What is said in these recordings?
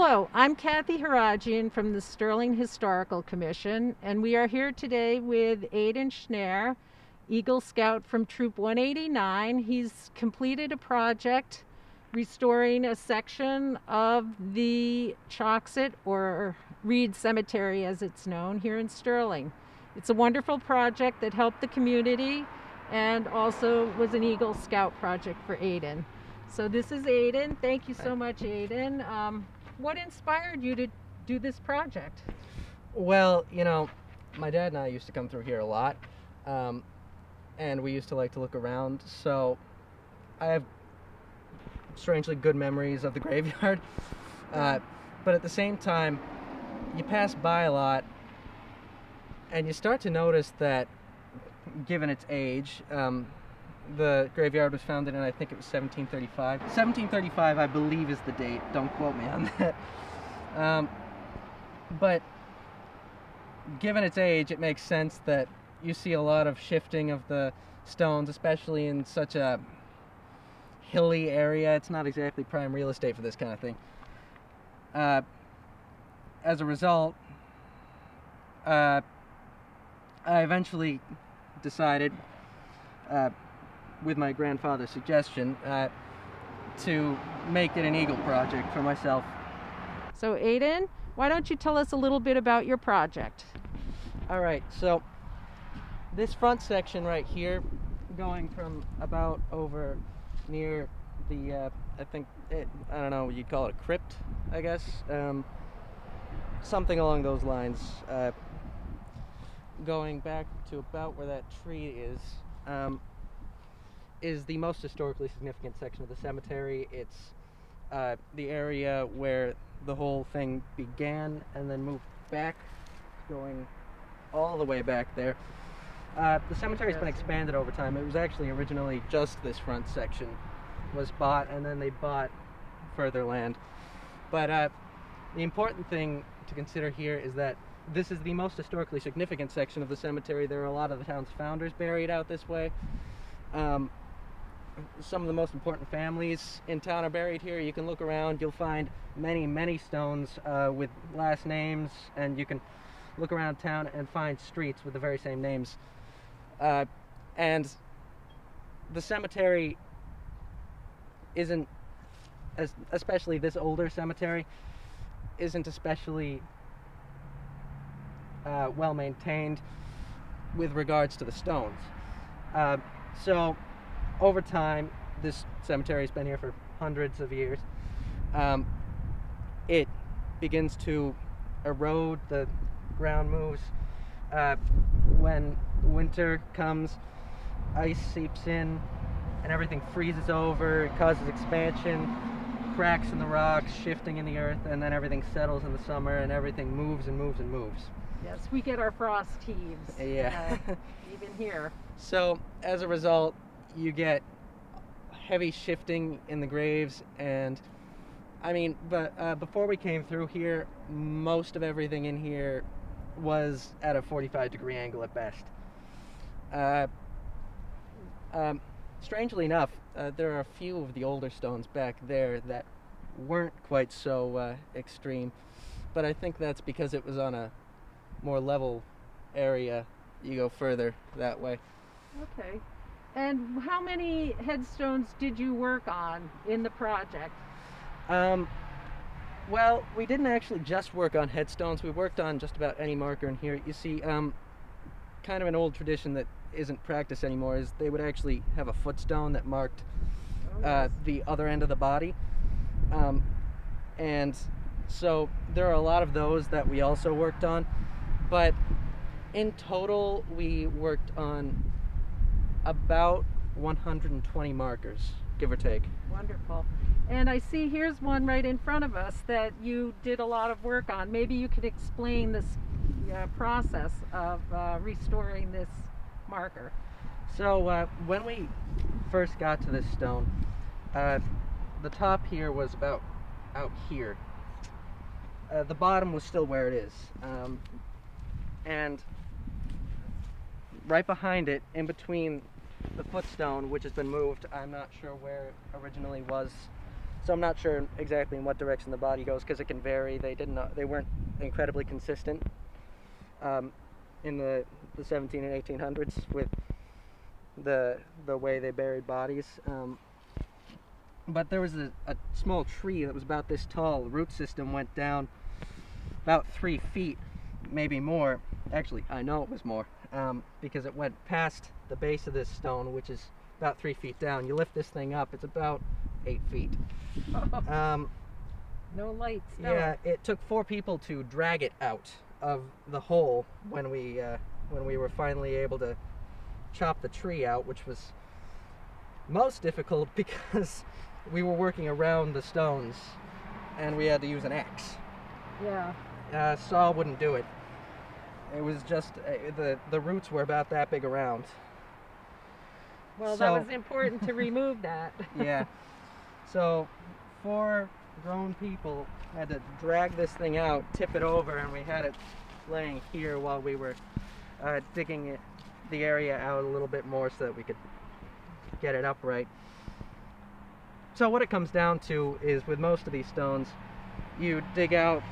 Hello, I'm Cathy Harragian from the Sterling Historical Commission, and we are here today with Aiden Schnare, Eagle Scout from Troop 189. He's completed a project restoring a section of the Chocksett, or Reed Cemetery as it's known, here in Sterling. It's a wonderful project that helped the community and also was an Eagle Scout project for Aiden. So this is Aiden. Thank you so much, Aiden. What inspired you to do this project? Well, you know, my dad and I used to come through here a lot, and we used to like to look around, so I have strangely good memories of the graveyard. But at the same time, you pass by a lot, and you start to notice that, given its age, the graveyard was founded in, I think it was 1735. 1735, I believe, is the date. Don't quote me on that. But given its age, it makes sense that you see a lot of shifting of the stones, especially in such a hilly area. It's not exactly prime real estate for this kind of thing. As a result, I eventually decided, with my grandfather's suggestion, to make it an Eagle project for myself. So Aiden, why don't you tell us a little bit about your project? All right, so this front section right here, going from about over near the, I don't know, you'd call it a crypt, I guess, something along those lines, going back to about where that tree is the most historically significant section of the cemetery. It's the area where the whole thing began and then moved back, going all the way back there. The cemetery's been expanded over time. It was actually originally just this front section was bought, and then they bought further land. But the important thing to consider here is that this is the most historically significant section of the cemetery. There are a lot of the town's founders buried out this way. Some of the most important families in town are buried here. You can look around, you'll find many stones with last names, and you can look around town and find streets with the very same names. And the cemetery isn't, especially this older cemetery, isn't especially well maintained with regards to the stones. So over time, this cemetery has been here for hundreds of years. It begins to erode, the ground moves. When winter comes, ice seeps in and everything freezes over. It causes expansion, cracks in the rocks, shifting in the earth, and then everything settles in the summer and everything moves and moves and moves. Yes, we get our frost heaves. Yeah. Even here. So as a result, you get heavy shifting in the graves, and I mean, but before we came through here, most of everything in here was at a 45-degree angle at best. Strangely enough, there are a few of the older stones back there that weren't quite so extreme, but I think that's because it was on a more level area. You go further that way. Okay. And how many headstones did you work on in the project? Well, we didn't actually just work on headstones. We worked on just about any marker in here. You see, kind of an old tradition that isn't practiced anymore is they would actually have a footstone that marked the other end of the body. And so there are a lot of those that we also worked on. But in total, we worked on about 120 markers, give or take. Wonderful. And I see here's one right in front of us that you did a lot of work on. Maybe you could explain this process of restoring this marker. So when we first got to this stone, the top here was about out here. The bottom was still where it is. And right behind it, in between the footstone, which has been moved, I'm not sure where it originally was So I'm not sure exactly in what direction the body goes because it can vary. They weren't incredibly consistent in the 17 and 1800s with the way they buried bodies. But there was a small tree that was about this tall. The root system went down about 3 feet, maybe more. Actually, I know it was more because it went past the base of this stone, which is about 3 feet down. You lift this thing up, it's about 8 feet. No lights. No. Yeah, it took 4 people to drag it out of the hole when we were finally able to chop the tree out, which was most difficult because we were working around the stones and we had to use an axe. Yeah. Saw wouldn't do it. It was just the roots were about that big around. Well, that was important to remove that. Yeah. So 4 grown people had to drag this thing out, tip it over, and we had it laying here while we were digging the area out a little bit more so that we could get it upright. So what it comes down to is with most of these stones, you dig out,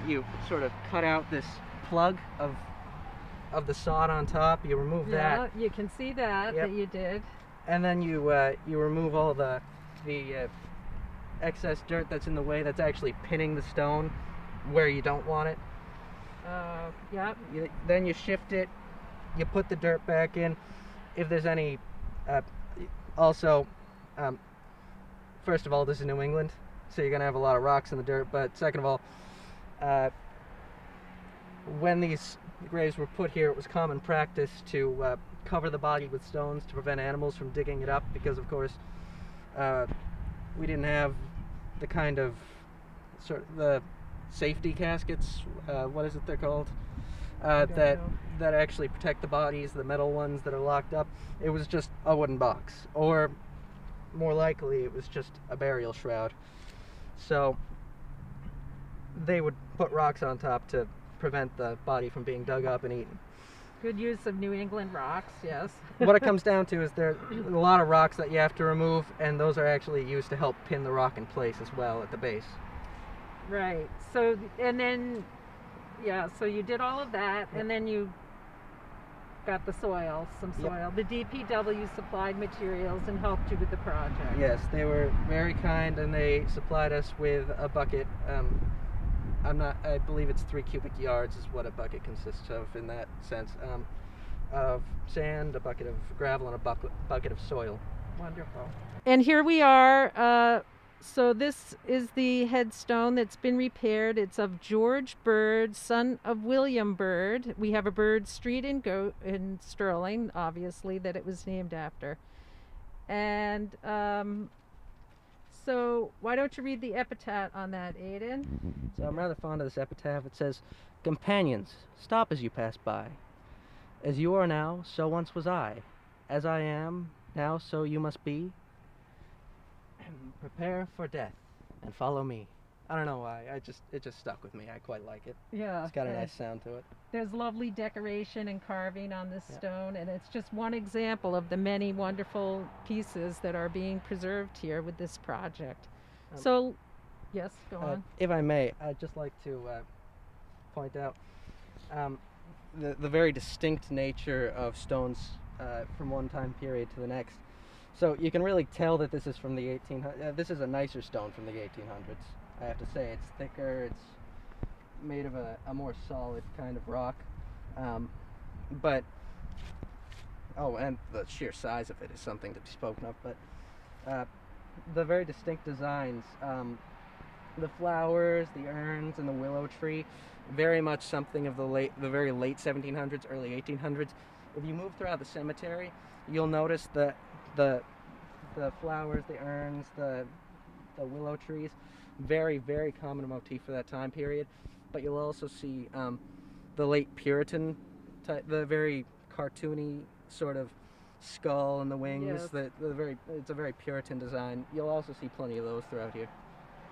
you sort of cut out this plug of the sod on top, you remove that. Yeah, you can see that, Yep. that you did. And then you remove all the excess dirt that's in the way, that's actually pinning the stone where you don't want it. Yep. Then you shift it, you put the dirt back in. If there's any, also, first of all, this is New England, so you're gonna have a lot of rocks in the dirt, but second of all, when these graves were put here, it was common practice to cover the body with stones to prevent animals from digging it up, because of course we didn't have the kind of the safety caskets, what is it they're called, that actually protect the bodies, the metal ones that are locked up. It was just a wooden box, or more likely it was just a burial shroud. So they would put rocks on top to prevent the body from being dug up and eaten. Good use of New England rocks, yes. What it comes down to is there are a lot of rocks that you have to remove, and those are actually used to help pin the rock in place as well at the base. Right. So, and then, yeah, so you did all of that, and then you got the soil, some soil. Yep. The DPW supplied materials and helped you with the project. Yes, they were very kind, and they supplied us with a bucket. I believe it's 3 cubic yards is what a bucket consists of in that sense, of sand, a bucket of gravel, and a bucket of soil. Wonderful. And here we are. So this is the headstone that's been repaired. It's of George Bird, son of William Bird. We have a Bird Street in Sterling, obviously, that it was named after. And so why don't you read the epitaph on that, Aiden? So I'm rather fond of this epitaph. It says, "Companions, stop as you pass by. As you are now, so once was I. As I am now, so you must be. Prepare for death and follow me." I don't know why. It just stuck with me. I quite like it. Yeah. It's got a nice sound to it. There's lovely decoration and carving on this stone, and it's just one example of the many wonderful pieces that are being preserved here with this project. So, yes, go on. If I may, I'd just like to point out the very distinct nature of stones from one time period to the next. So you can really tell that this is from the 1800s. This is a nicer stone from the 1800s. I have to say, it's thicker, it's made of a more solid kind of rock. But, oh, and the sheer size of it is something to be spoken of. But the very distinct designs, the flowers, the urns, and the willow tree, very much something of the very late 1700s, early 1800s. If you move throughout the cemetery, you'll notice that the flowers, the urns, the willow trees, very, very common motif for that time period. But you'll also see the late Puritan type, the very cartoony sort of skull and the wings. Yes. It's a very Puritan design. You'll also see plenty of those throughout here.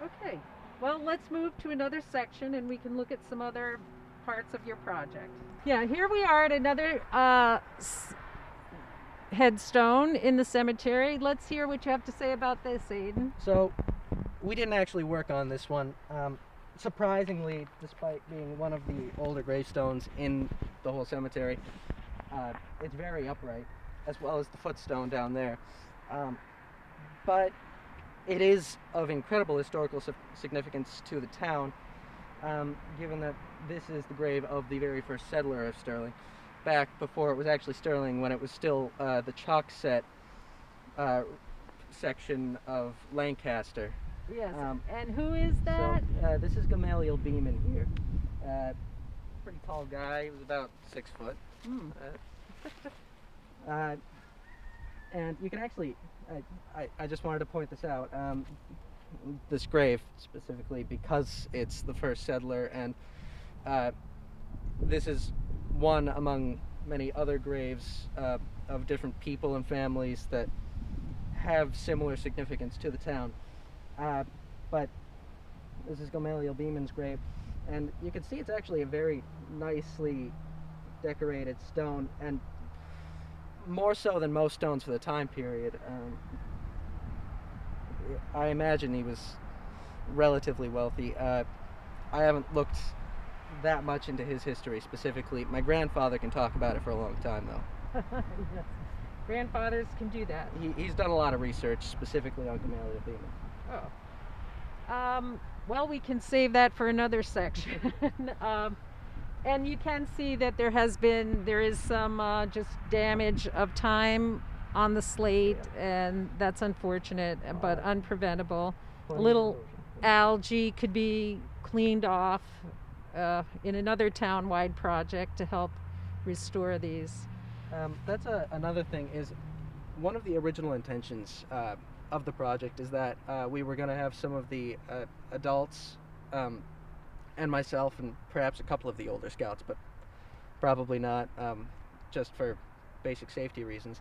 Okay, well, let's move to another section and we can look at some other parts of your project. Yeah, here we are at another headstone in the cemetery. Let's hear what you have to say about this, Aiden. So we didn't actually work on this one. Surprisingly, despite being one of the older gravestones in the whole cemetery, it's very upright, as well as the footstone down there. But it is of incredible historical significance to the town, given that this is the grave of the very first settler of Sterling, back before it was actually Sterling, when it was still the Chocksett section of Lancaster. Yes. And who is that? So, this is Gamaliel Beeman here. Pretty tall guy. He was about 6 foot. And you can actually, I just wanted to point this out, this grave specifically, because it's the first settler, and this is one among many other graves of different people and families that have similar significance to the town. But this is Gamaliel Beeman's grave, and you can see it's actually a very nicely decorated stone, and more so than most stones for the time period. I imagine he was relatively wealthy. I haven't looked that much into his history specifically. My grandfather can talk about it for a long time, though. Yes. Grandfathers can do that. He's done a lot of research specifically on Gamaliel Beeman. Oh. Well, we can save that for another section. And you can see that there is some just damage of time on the slate, and that's unfortunate, but unpreventable. A little algae could be cleaned off in another town-wide project to help restore these. That's another thing, is one of the original intentions of the project is that we were going to have some of the adults and myself and perhaps a couple of the older scouts, but probably not, just for basic safety reasons,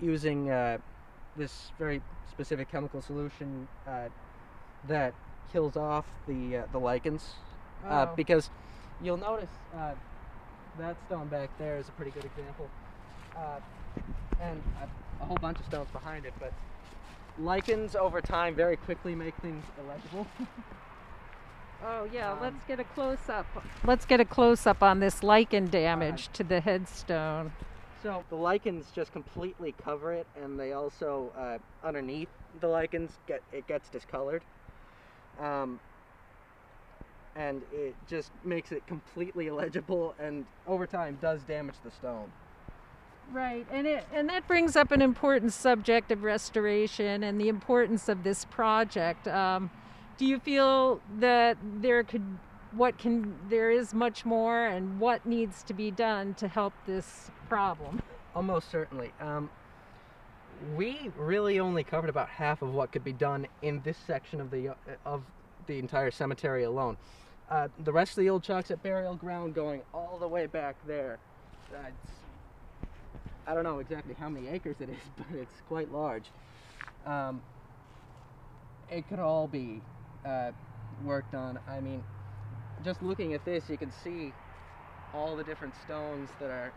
using this very specific chemical solution that kills off the lichens, because you'll notice that stone back there is a pretty good example, and a whole bunch of stones behind it, but lichens over time very quickly make things illegible. Oh yeah, let's get a close-up. Let's get a close-up on this lichen damage to the headstone. So the lichens just completely cover it, and they also, underneath the lichens, it gets discolored. And it just makes it completely illegible, and over time does damage the stone. Right, and that brings up an important subject of restoration and the importance of this project. Do you feel that there is much more, and what needs to be done to help this problem? Almost certainly. We really only covered about half of what could be done in this section of the entire cemetery alone. The rest of the old Chocksett burial ground going all the way back there, I don't know exactly how many acres it is, but it's quite large. It could all be worked on. I mean, just looking at this, you can see all the different stones that are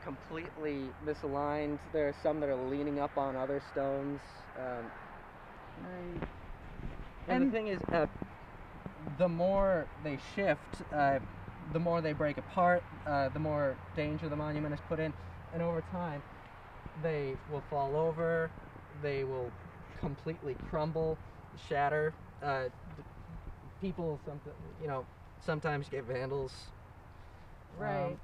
completely misaligned. There are some that are leaning up on other stones. Right. And the thing is, the more they shift, the more they break apart, the more danger the monument is put in, and over time they will fall over, they will completely crumble, shatter. People, sometimes get vandals. Right.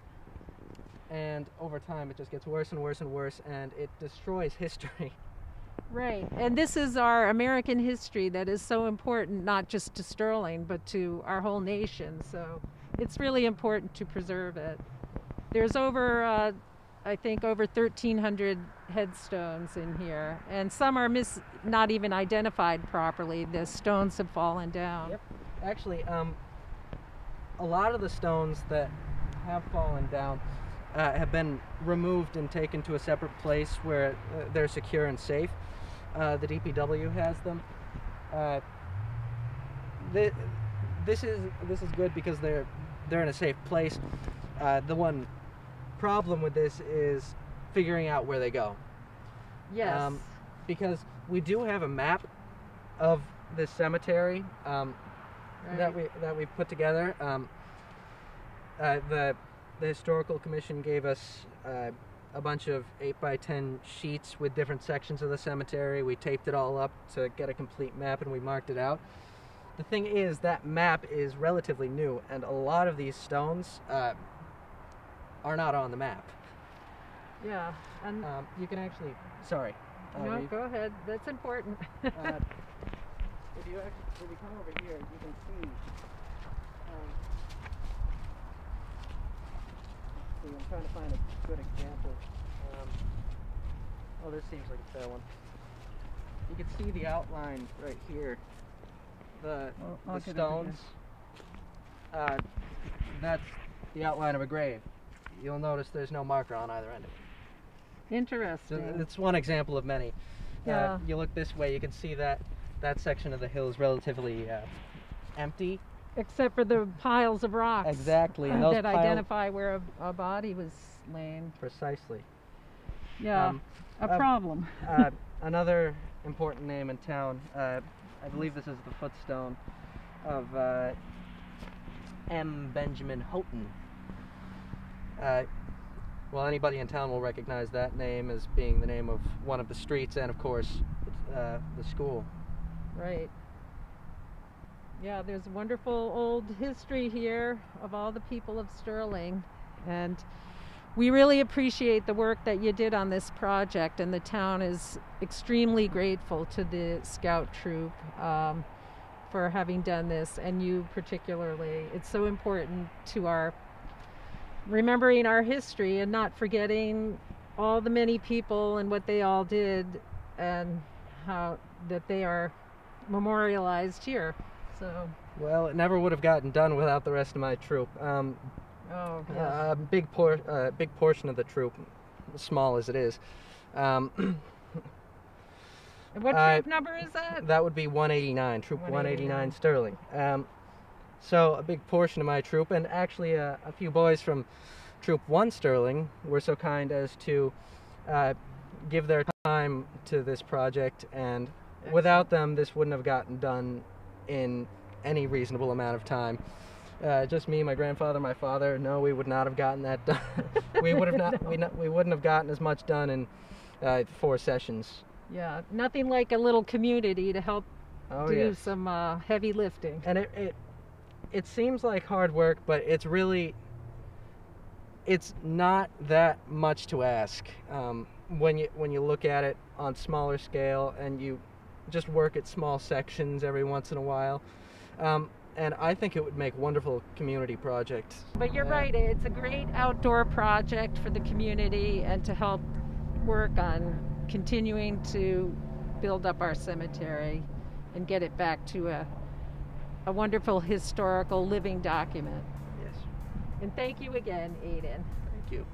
And over time it just gets worse and worse and worse, and it destroys history. Right, and this is our American history that is so important, not just to Sterling, but to our whole nation. So it's really important to preserve it. There's over, I think, over 1,300 headstones in here, and some are not even identified properly. The stones have fallen down. Yep. Actually, a lot of the stones that have fallen down have been removed and taken to a separate place where they're secure and safe. The DPW has them. This is good because they're in a safe place. The one problem with this is figuring out where they go. Yes. Because we do have a map of this cemetery Right. that we put together. The historical commission gave us a bunch of 8x10 sheets with different sections of the cemetery. We taped it all up to get a complete map, and we marked it out. The thing is, that map is relatively new, and a lot of these stones are not on the map. Yeah, and You can actually, sorry. no, go ahead. That's important. If you come over here, you can see. I'm trying to find a good example. Oh, this seems like it's that one. You can see the outline right here. The I'll get it stones. That's the outline of a grave. You'll notice there's no marker on either end of it. Interesting. So it's one example of many. Yeah. You look this way, you can see that section of the hill is relatively empty. Except for the piles of rocks. Exactly, and those that piles identify where a body was laying. precisely. Yeah, a problem. Another important name in town. I believe this is the footstone of M. Benjamin Houghton. Well, anybody in town will recognize that name as being the name of one of the streets, and of course, the school. Right. Yeah, there's wonderful old history here of all the people of Sterling, and we really appreciate the work that you did on this project, and the town is extremely grateful to the Scout Troop for having done this, and you particularly. It's so important to our remembering our history and not forgetting all the many people and what they all did, and how that they are memorialized here. So, well, it never would have gotten done without the rest of my troop. oh, yes. A big portion of the troop, small as it is. And what troop number is that? That would be 189, Troop 189. 189 Sterling. So a big portion of my troop, and actually a few boys from Troop 1 Sterling were so kind as to give their time to this project, and without them this wouldn't have gotten done in any reasonable amount of time. Just me, my grandfather, my father. No, we would not have gotten that done. We would have not. We wouldn't have gotten as much done in 4 sessions. Yeah, nothing like a little community to help do yes. some heavy lifting. And it seems like hard work, but it's not that much to ask when you look at it on smaller scale, and you just work at small sections every once in a while. And I think it would make wonderful community projects. But you're right, it's a great outdoor project for the community and to help work on continuing to build up our cemetery and get it back to a wonderful historical living document. Yes. And thank you again, Aiden. Thank you.